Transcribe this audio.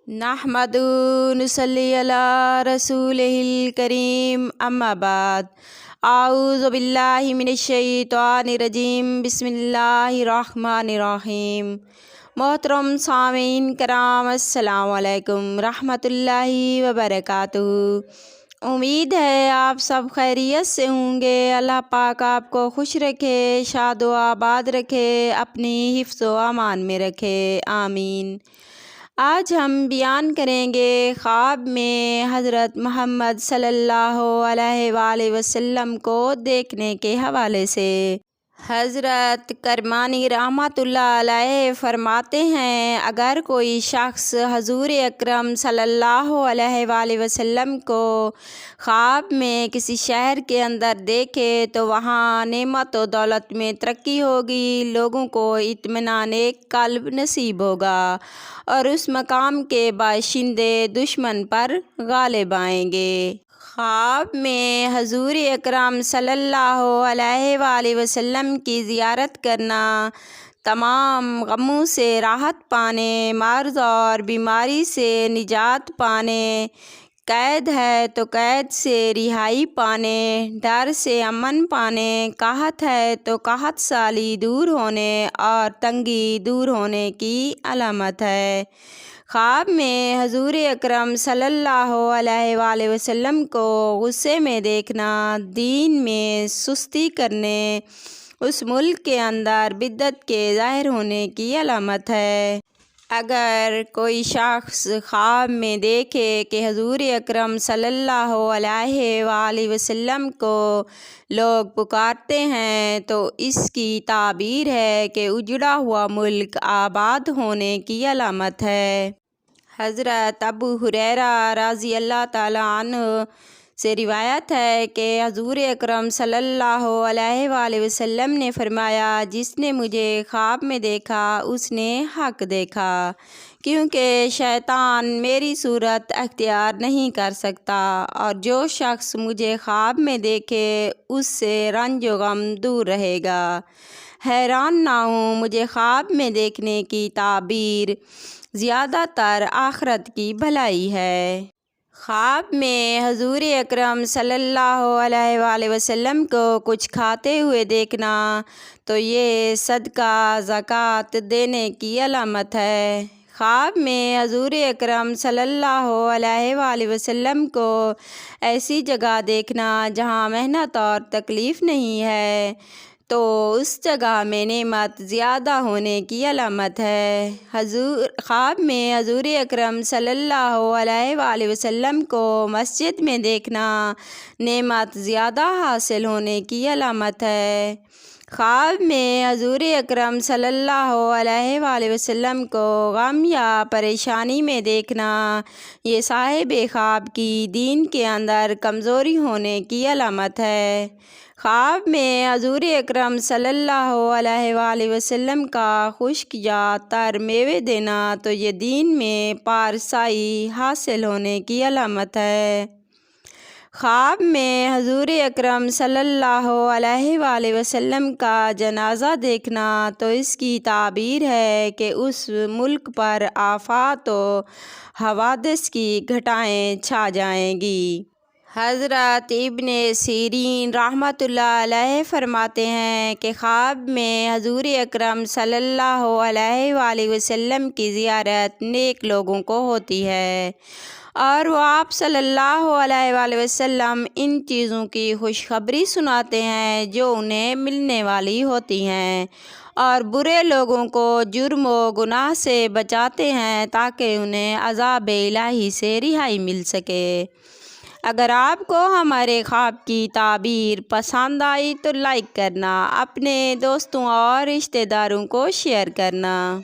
नहमदुहु नसल्ली अला रसूलिहिल करीम अम्मा बाद आऊज़ु बिल्लाहि मिनश्शैतानिर रजीम बिस्मिल्लाहिर्रहमानिर्रहीम। मोहतरम सामीन कराम अस्सलाम वालेकुम रहमतुल्लाहि व बरकातुहू। उम्मीद है आप सब खैरियत से होंगे। अल्लाह पाक आपको खुश रखे, शादो आबाद रखे, अपनी हिफ्ज़ व अमान में रखे, आमीन। आज हम बयान करेंगे ख्वाब में हज़रत मोहम्मद सल्लल्लाहु अलैहि वसल्लम को देखने के हवाले से। हज़रत करमानी रहमतुल्लाह अलैह फरमाते हैं, अगर कोई शख्स हजूर अकरम सल्लल्लाहु अलैहि वसल्लम को ख्वाब में किसी शहर के अंदर देखे तो वहाँ नेमत व दौलत में तरक्की होगी, लोगों को इत्मीनान क़ल्ब नसीब होगा और उस मकाम के बाशिंदे दुश्मन पर गालिब आएंगे। ख्वाब में हजूर अकरम सल्लल्लाहु अलैहि वसल्लम की ज़ियारत करना तमाम गमों से राहत पाने, मर्ज़ और बीमारी से निजात पाने, कैद है तो कैद से रिहाई पाने, डर से अमन पाने, कहत है तो कहत साली दूर होने और तंगी दूर होने की अलामत है। ख्वाब में हजूर अकरम सल्लल्लाहु अलैहि वसल्लम को गुस्से में देखना दीन में सुस्ती करने, उस मुल्क के अंदर बिद्दत के ज़ाहिर होने की अलामत है। अगर कोई शख्स ख्वाब में देखे कि हजूर अकरम सल्लल्लाहु अलैहि वसल्लम को लोग पुकारते हैं तो इसकी ताबीर है कि उजड़ा हुआ मुल्क आबाद होने की अलामत है। हज़रत अबू हुरैरा रज़ी अल्लाह ताला अन्हु से रिवायत है कि हजूर अकरम सल्लल्लाहु अलैहि वसल्लम ने फरमाया, जिसने मुझे ख्वाब में देखा उसने हक देखा, क्योंकि शैतान मेरी सूरत अख्तियार नहीं कर सकता और जो शख्स मुझे ख्वाब में देखे उससे रंज व गम दूर रहेगा। हैरान ना हूँ, मुझे ख्वाब में देखने की ताबीर ज़्यादातर आखरत की भलाई है। ख्वाब में हजूर अकरम सल्लल्लाहु अलैहि वसल्लम को कुछ खाते हुए देखना तो ये सदका ज़कात देने की अलामत है। ख्वाब में हजूर अकरम सल्लल्लाहु अलैहि वसल्लम को ऐसी जगह देखना जहाँ मेहनत और तकलीफ़ नहीं है तो उस जगह में नेमत ज़्यादा होने की अलामत है। ख्वाब में हजूर अकरम सल्लल्लाहु अलैहि वसल्लम को मस्जिद में देखना नेमत ज़्यादा हासिल होने की अलामत है। ख्वाब में हजूर अकरम सल्लल्लाहु अलैहि वसल्लम को गम या परेशानी में देखना ये साहिब ख्वाब की दीन के अंदर कमज़ोरी होने की अलामत है। ख्वाब में हजूर अकरम सल्लल्लाहु अलैहि वसल्लम का खुश्क या तर मेवे देना तो ये दीन में पारसाई हासिल होने की अलामत है। ख्वाब में हजूर अकरम सल्लल्लाहु अलैहि वसल्लम का जनाज़ा देखना तो इसकी ताबीर है कि उस मुल्क पर आफ़ात व हवादिस की घटाएं छा जाएंगी। हज़रत इब्ने सीरीन रहमतुल्लाह अलैह फरमाते हैं कि ख्वाब में हजूर अकरम सल्लल्लाहु अलैहि वसल्लम की ज़ियारत नेक लोगों को होती है और वो आप सल्लल्लाहु अलैहि वसल्लम इन चीज़ों की खुशखबरी सुनाते हैं जो उन्हें मिलने वाली होती हैं और बुरे लोगों को जुर्म व गुनाह से बचाते हैं ताकि उन्हें अज़ाब इलाही से रिहाई मिल सके। अगर आपको हमारे ख्वाब की ताबीर पसंद आई तो लाइक करना, अपने दोस्तों और रिश्तेदारों को शेयर करना।